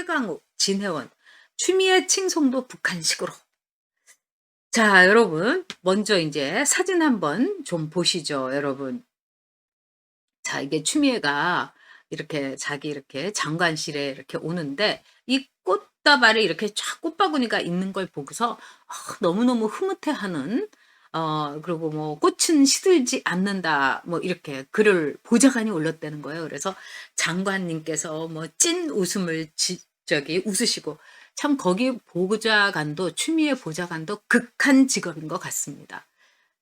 최강욱, 진해원, 추미애 칭송도 북한식으로. 자, 여러분 먼저 이제 사진 한번 좀 보시죠, 여러분. 자, 이게 추미애가 이렇게 자기 이렇게 장관실에 이렇게 오는데 이 꽃다발에 이렇게 쫙 꽃바구니가 있는 걸 보고서 너무너무 흐뭇해하는, 그리고 뭐 "꽃은 시들지 않는다." 뭐 이렇게 글을 보좌관이 올렸다는 거예요. 그래서 장관님께서 뭐 찐 웃음을 저기 웃으시고, 참 거기 보좌관도, 추미애 보좌관도 극한 직업인 것 같습니다.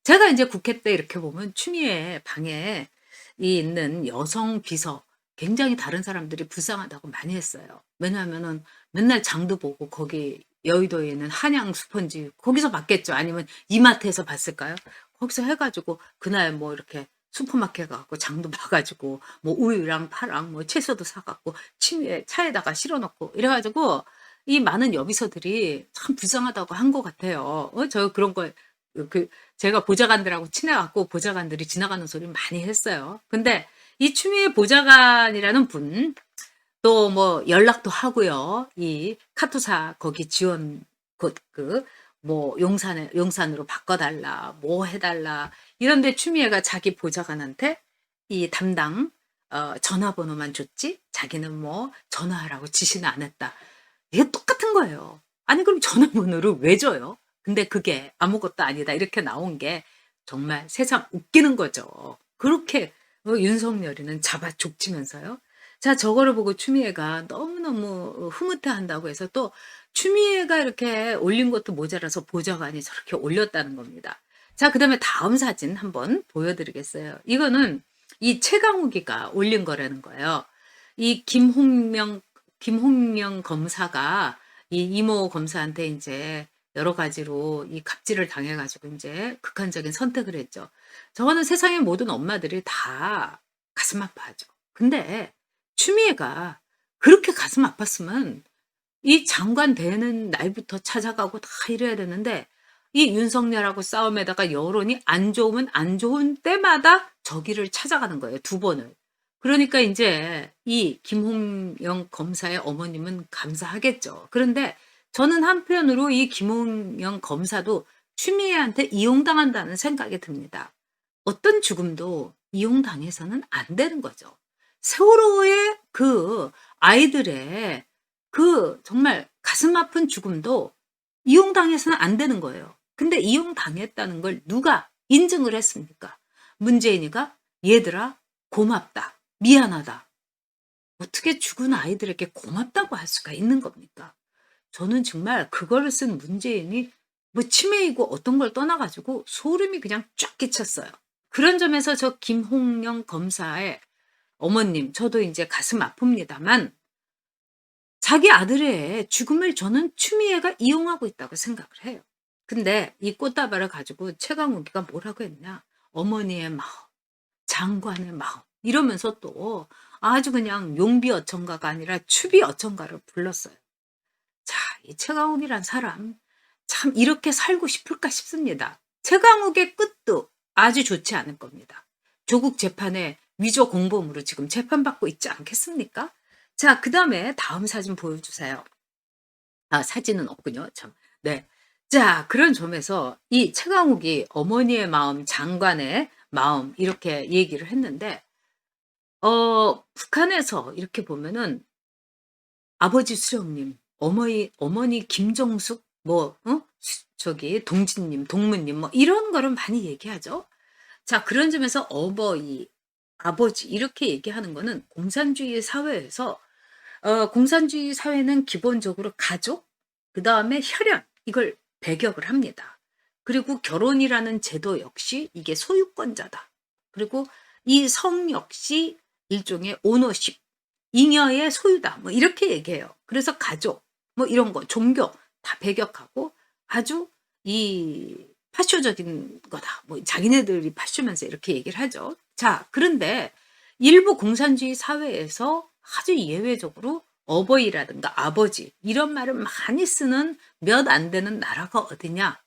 제가 인제 국회 때 이렇게 보면 추미애 방에 이 있는 여성 비서 굉장히 다른 사람들이 불쌍하다고 많이 했어요. 왜냐하면은 맨날 장도 보고 거기 여의도에 있는 한양 스펀지 거기서 봤겠죠. 아니면 이마트에서 봤을까요? 거기서 해 가지고 그날 뭐 이렇게 슈퍼마켓 가 갖고 장도 봐 가지고 뭐 우유랑 파랑 뭐 채소도 사 갖고 추미애 차에다가 실어 놓고 이래 가지고 이 많은 여비서들이 참 불쌍하다고 한 것 같아요. 저 그런 거 제가 보좌관들하고 친해 갖고 보좌관들이 지나가는 소리 많이 했어요. 근데 이 추미애 보좌관이라는 분 또 뭐 연락도 하고요. 이 카투사 거기 지원 뭐 용산으로 바꿔 달라, 뭐 해 달라 이런데 추미애가 자기 보좌관한테 이 담당 전화번호만 줬지 자기는 뭐 전화하라고 지시는 안 했다. 이게 똑같은 거예요. 아니 그럼 전화번호를 왜 줘요? 근데 그게 아무것도 아니다 이렇게 나온 게 정말 세상 웃기는 거죠. 그렇게 윤석열이는 잡아 족치면서요. 자, 저거를 보고 추미애가 너무너무 흐뭇해한다고 해서 또 추미애가 이렇게 올린 것도 모자라서 보좌관이 저렇게 올렸다는 겁니다. 자, 그다음에 다음 사진 한번 보여 드리겠어요. 이거는 이 최강욱이가 올린 거라는 거예요. 이 김홍명 검사가 이 이모 검사한테 인제 여러 가지로 이 갑질을 당해 가지고 인제 극한적인 선택을 했죠. 저거는 세상의 모든 엄마들이 다 가슴 아파하죠. 근데 추미애가 그렇게 가슴 아팠으면 이 장관 되는 날부터 찾아가고 다 이래야 되는데 이 윤석열하고 싸움에다가 여론이 안 좋으면 안 좋은 때마다 저기를 찾아가는 거예요, 두 번을. 그러니까 인제 이 김홍영 검사의 어머님은 감사하겠죠. 그런데 저는 한편으로 이 김홍영 검사도 추미애한테 이용당한다는 생각이 듭니다. 어떤 죽음도 이용당해서는 안 되는 거죠. 세월호의 그 아이들의 그 정말 가슴 아픈 죽음도 이용당해서는 안 되는 거예요. 근데 이용당했다는 걸 누가 인증을 했습니까? 문재인이가 "얘들아 고맙다. 미안하다." 어떻게 죽은 아이들에게 고맙다고 할 수가 있는 겁니까? 저는 정말 그거를 쓴 문재인이 뭐 치매이고 어떤 걸 떠나 가지고 소름이 그냥 쫙 끼쳤어요. 그런 점에서 저 김홍영 검사의 어머님 저도 인제 가슴 아픕니다만 자기 아들의 죽음을 저는 추미애가 이용하고 있다고 생각을 해요. 근데 이 꽃다발을 가지고 최강욱이가 뭐라고 했냐. "어머니의 마음, 장관의 마음." 이러면서 또 아주 그냥 용비어천가가 아니라 추비어천가를 불렀어요. 자, 이 최강욱이란 사람 참 이렇게 살고 싶을까 싶습니다. 최강욱의 끝도 아주 좋지 않을 겁니다. 조국 재판에 위조 공범으로 지금 재판받고 있지 않겠습니까? 자, 그다음에 다음 사진 보여주세요. 아, 사진은 없군요. 참. 네. 자, 그런 점에서 이 최강욱이 어머니의 마음, 장관의 마음 이렇게 얘기를 했는데 북한에서 이렇게 보면은 아버지 수령님, 어머니 김정숙 뭐 저기 동지님, 동무님 뭐 이런 거를 많이 얘기하죠. 자, 그런 점에서 어버이, 아버지 이렇게 얘기하는 거는 공산주의 사회에서 공산주의 사회는 기본적으로 가족, 그다음에 혈연 이걸 배격을 합니다. 그리고 결혼이라는 제도 역시 이게 소유권자다. 그리고 이 성 역시 일종의 오너십, 잉여의 소유다. 뭐 이렇게 얘기해요. 그래서 가족 뭐 이런 거 종교 다 배격하고 아주 이 파쇼적인 거다. 뭐 자기네들이 파쇼면서 이렇게 얘기를 하죠. 자, 그런데 일부 공산주의 사회에서 아주 예외적으로 어버이라든가 아버지 이런 말을 많이 쓰는 몇 안 되는 나라가 어디냐?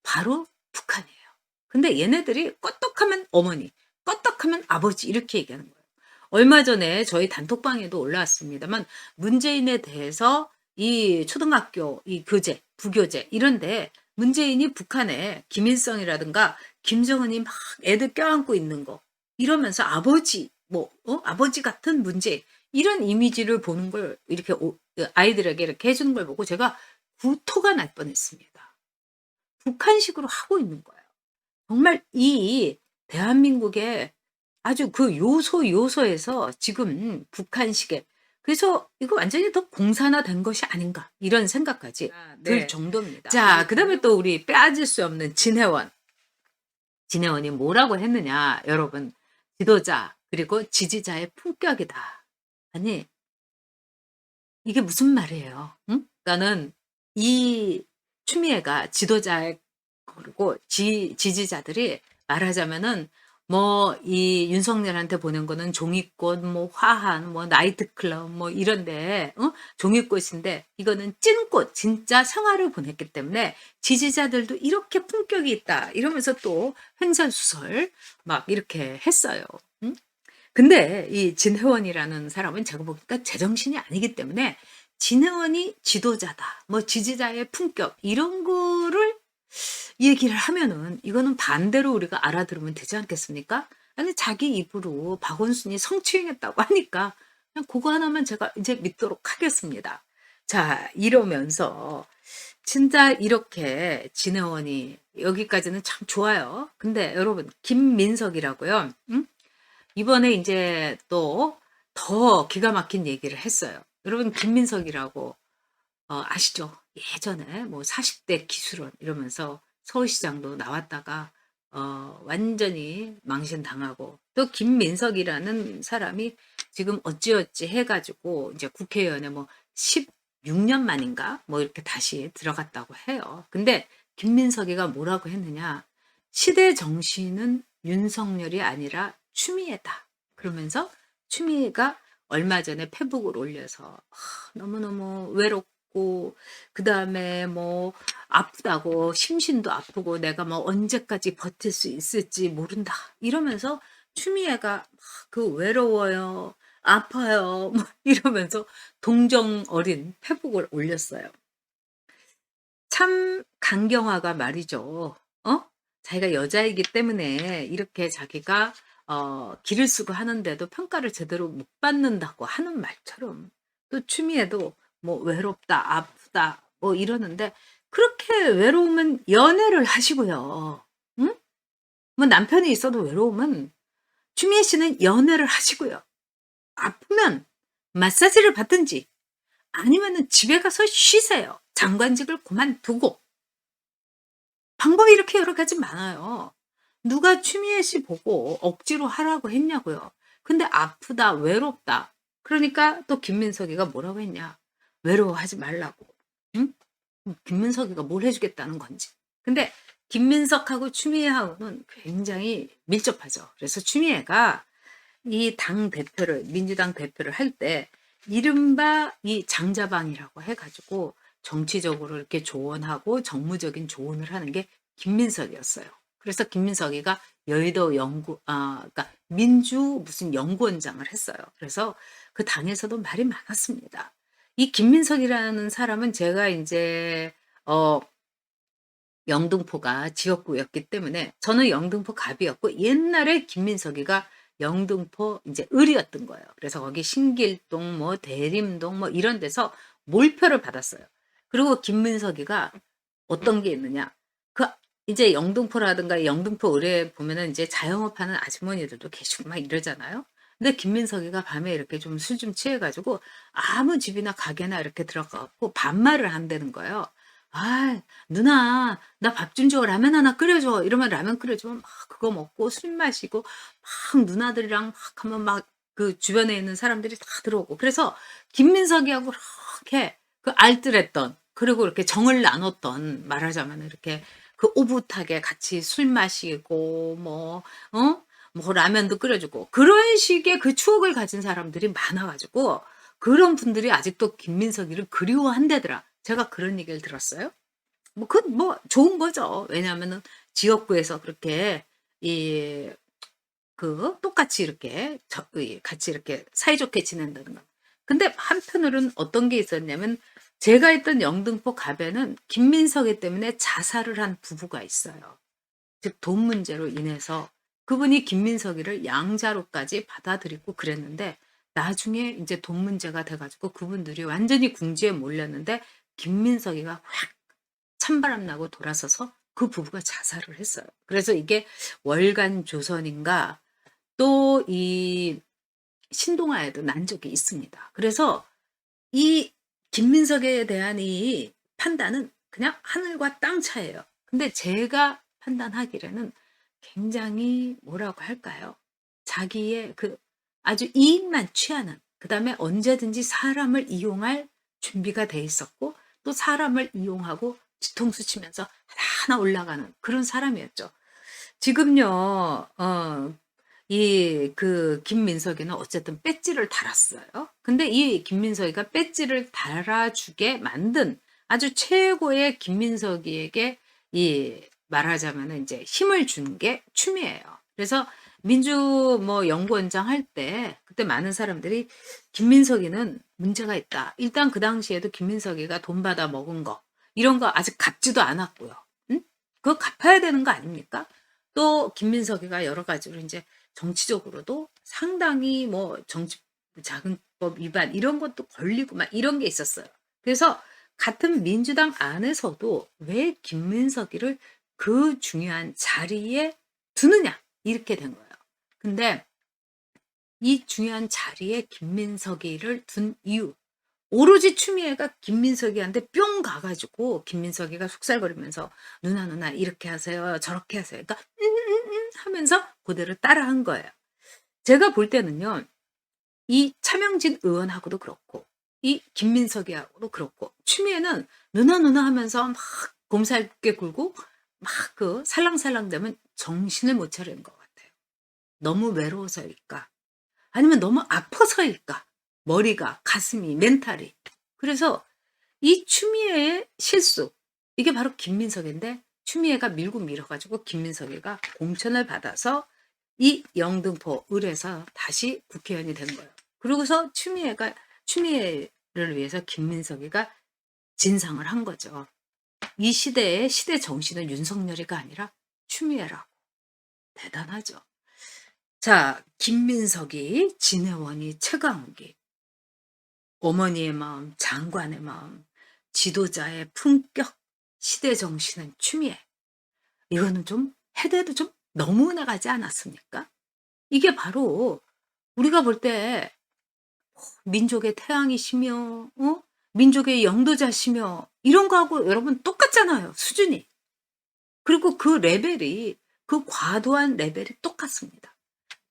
바로 북한이에요. 근데 얘네들이 껐떡하면 어머니, 껐떡하면 아버지 이렇게 얘기하는 거예요. 얼마 전에 저희 단톡방에도 올라왔습니다만 문재인에 대해서 이 초등학교 이 교재, 부교재 이런데 문재인이 북한에 김일성이라든가 김정은이 막 애들 껴안고 있는 거 이러면서 아버지 아버지 같은 문재인 이런 이미지를 보는 걸 이렇게 아이들에게 이렇게 해주는 걸 보고 제가 구토가 날 뻔했습니다. 북한식으로 하고 있는 거예요. 정말 이 대한민국의 아주 그 요소에서 지금 북한식의 그래서 이거 완전히 더 공산화된 것이 아닌가 이런 생각까지 들 정도입니다. 자, 그다음에 또 우리 빼앗을 수 없는 진해원. 진해원이 뭐라고 했느냐, 여러분. 지도자 그리고 지지자의 품격이다. 아니 이게 무슨 말이에요? 응? 그러니까는 이 추미애가 지도자 그리고 지지자들이 말하자면은 뭐 이 윤석열한테 보낸 거는 종이꽃, 뭐 화한, 뭐 나이트클럽 뭐 이런데 종이꽃인데 이거는 찐꽃 진짜 생화를 보냈기 때문에 지지자들도 이렇게 품격이 있다 이러면서 또 횡설수설 막 이렇게 했어요. 응? 근데 이 진혜원이라는 사람은 제가 보니까 제정신이 아니기 때문에 진혜원이 지도자다, 뭐 지지자의 품격 이런 거를 얘기를 하면은 이거는 반대로 우리가 알아들으면 되지 않겠습니까? 아니 자기 입으로 박원순이 성추행했다고 하니까 그냥 그거 하나만 제가 이제 믿도록 하겠습니다. 자, 이러면서 진짜 이렇게 진혜원이 여기까지는 참 좋아요. 근데 여러분 김민석이라고요. 응? 이번에 이제 또 더 기가 막힌 얘기를 했어요. 여러분 김민석이라고 아시죠? 예전에 뭐 40대 기술원 이러면서 서울시장도 나왔다가 완전히 망신당하고 또 김민석이라는 사람이 지금 어찌어찌 해가지고 이제 국회의원에 뭐 16년 만인가 뭐 이렇게 다시 들어갔다고 해요. 근데 김민석이가 뭐라고 했느냐? 시대 정신은 윤석열이 아니라 추미애다. 그러면서 추미애가 얼마 전에 페북을 올려서 너무너무 외롭고 그다음에 뭐 아프다고 심신도 아프고 내가 뭐 언제까지 버틸 수 있을지 모른다 이러면서 추미애가 막 그 외로워요 아파요 뭐 이러면서 동정 어린 페북을 올렸어요. 참 강경화가 말이죠. 자기가 여자이기 때문에 이렇게 자기가 기를 쓰고 하는데도 평가를 제대로 못 받는다고 하는 말처럼 또 추미애도 뭐 외롭다, 아프다 뭐 이러는데 그렇게 외로우면 연애를 하시고요. 응? 뭐 남편이 있어도 외로우면 추미애 씨는 연애를 하시고요. 아프면 마사지를 받든지 아니면은 집에 가서 쉬세요. 장관직을 그만두고. 방법이 이렇게 여러 가지 많아요. 누가 추미애 씨 보고 억지로 하라고 했냐고요. 근데 아프다, 외롭다. 그러니까 또 김민석이가 뭐라고 했냐. 외로워하지 말라고. 응? 김민석이가 뭘 해주겠다는 건지. 근데 김민석하고 추미애하고는 굉장히 밀접하죠. 그래서 추미애가 이 당 대표를, 민주당 대표를 할 때 이른바 이 장자방이라고 해가지고 정치적으로 이렇게 조언하고 정무적인 조언을 하는 게 김민석이었어요. 그래서 김민석이가 여의도 그러니까 민주 무슨 연구원장을 했어요. 그래서 그 당에서도 말이 많았습니다. 이 김민석이라는 사람은 제가 이제 영등포가 지역구였기 때문에 저는 영등포 갑이었고 옛날에 김민석이가 영등포 이제 을이었던 거예요. 그래서 거기 신길동 뭐 대림동 뭐 이런 데서 몰표를 받았어요. 그리고 김민석이가 어떤 게 있느냐? 그 이제 영등포라든가 영등포 을에 보면은 이제 자영업하는 아주머니들도 계시고 막 이러잖아요. 근데 김민석이가 밤에 이렇게 좀 술 좀 취해가지고 아무 집이나 가게나 이렇게 들어가고 반말을 한다는 거예요. 아, 누나, 나 밥 좀 줘. 라면 하나 끓여줘. 이러면 라면 끓여주면 막 그거 먹고 술 마시고 막 누나들이랑 막 하면 막 그 주변에 있는 사람들이 다 들어오고. 그래서 김민석이하고 이렇게 그 알뜰했던 그리고 이렇게 정을 나눴던 말하자면 이렇게 그 오붓하게 같이 술 마시고 뭐 라면도 끓여주고 그런 식의 그 추억을 가진 사람들이 많아가지고 그런 분들이 아직도 김민석이를 그리워한다더라. 제가 그런 얘기를 들었어요. 뭐 좋은 거죠. 왜냐하면은 지역구에서 그렇게 이 똑같이 이렇게 같이 이렇게 사이좋게 지낸다는 거. 근데 한편으로는 어떤 게 있었냐면 제가 있던 영등포 갑에는 김민석이 때문에 자살을 한 부부가 있어요. 즉 돈 문제로 인해서 그분이 김민석이를 양자로까지 받아들이고 그랬는데 나중에 이제 돈 문제가 돼 가지고 그분들이 완전히 궁지에 몰렸는데 김민석이가 확 찬바람 나고 돌아서서 그 부부가 자살을 했어요. 그래서 이게 월간 조선인가 또 이 신동아에도 난 적이 있습니다. 그래서 이 김민석에 대한 이 판단은 그냥 하늘과 땅 차이예요. 근데 제가 판단하기에는 굉장히 뭐라고 할까요? 자기의 아주 이익만 취하는, 그다음에 언제든지 사람을 이용할 준비가 돼 있었고 또 사람을 이용하고 뒤통수 치면서 하나하나 올라가는 그런 사람이었죠. 지금요. 김민석이는 어쨌든 배지를 달았어요. 근데 이 김민석이가 배지를 달아주게 만든 아주 최고의 김민석이에게 말하자면은 이제 힘을 준 게 추미예요. 그래서 민주 연구원장 할 때 그때 많은 사람들이 김민석이는 문제가 있다. 일단 그 당시에도 김민석이가 돈 받아 먹은 거 이런 거 아직 갚지도 않았고요. 응? 그거 갚아야 되는 거 아닙니까? 또 김민석이가 여러 가지로 이제 정치적으로도 상당히 정치자금법 위반 이런 것도 걸리고 막 이런 게 있었어요. 그래서 같은 민주당 안에서도 왜 김민석이를 그 중요한 자리에 두느냐 이렇게 된 거예요. 근데 이 중요한 자리에 김민석이를 둔 이유 오로지 추미애가 김민석이한테 뿅 가가지고 김민석이가 속살거리면서 누나 이렇게 하세요 저렇게 하세요 그러니까 하면서 그대로 따라한 거예요. 제가 볼 때는요. 이 차명진 의원하고도 그렇고 이 김민석이하고도 그렇고 추미애는 누나 하면서 막 곰살게 굴고 막 살랑살랑대면 정신을 못 차리는 것 같아요. 너무 외로워서일까? 아니면 너무 아파서일까? 머리가, 가슴이, 멘탈이. 그래서 이 추미애의 실수 이게 바로 김민석인데 추미애가 밀고 밀어가지고 김민석이가 공천을 받아서 이 영등포 을에서 다시 국회의원이 된 거예요. 그러고서 추미애를 위해서 김민석이가 진상을 한 거죠. 이 시대의 시대 정신은 윤석열이가 아니라 추미애라고. 대단하죠. 자, 김민석이, 진해원이, 최강욱이. 어머니의 마음, 장관의 마음, 지도자의 품격, 시대 정신은 추미애. 이거는 좀 해대도 좀 너무 나가지 않았습니까? 이게 바로 우리가 볼 때 민족의 태양이시며 민족의 영도자시며 이런 거하고 여러분 똑같잖아요. 수준이. 그리고 그 레벨이 그 과도한 레벨이 똑같습니다.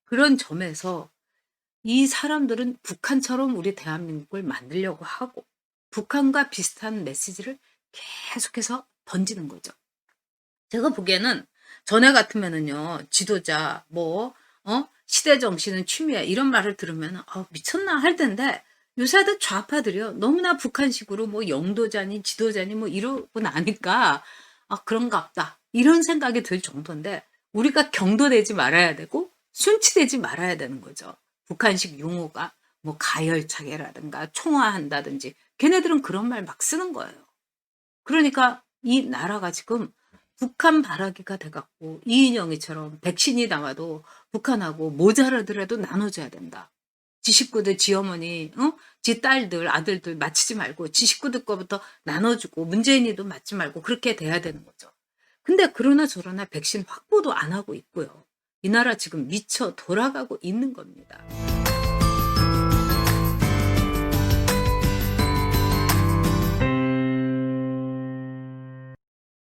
그런 점에서 이 사람들은 북한처럼 우리 대한민국을 만들려고 하고 북한과 비슷한 메시지를 계속해서 던지는 거죠. 제가 보기에는 전에 같으면은요. 지도자 시대 정신은 추미애 이런 말을 들으면 미쳤나 할 텐데 요새 도 좌파들이요. 너무나 북한식으로 영도자니 지도자니 이러고 나니까 그런가 보다. 이런 생각이 들 정도인데 우리가 경도되지 말아야 되고 순치되지 말아야 되는 거죠. 북한식 용어가 가열차게라든가 총화한다든지 걔네들은 그런 말 막 쓰는 거예요. 그러니까 이 나라가 지금 북한 바라기가 돼갖고 이인영이처럼 백신이 나와도 북한하고 모자라더라도 나눠줘야 된다. 지 식구들, 지 어머니, 지 딸들, 아들들 맞히지 말고 지 식구들 거부터 나눠주고 문재인이도 맞지 말고 그렇게 돼야 되는 거죠. 근데 그러나 저러나 백신 확보도 안 하고 있고요. 이 나라 지금 미쳐 돌아가고 있는 겁니다.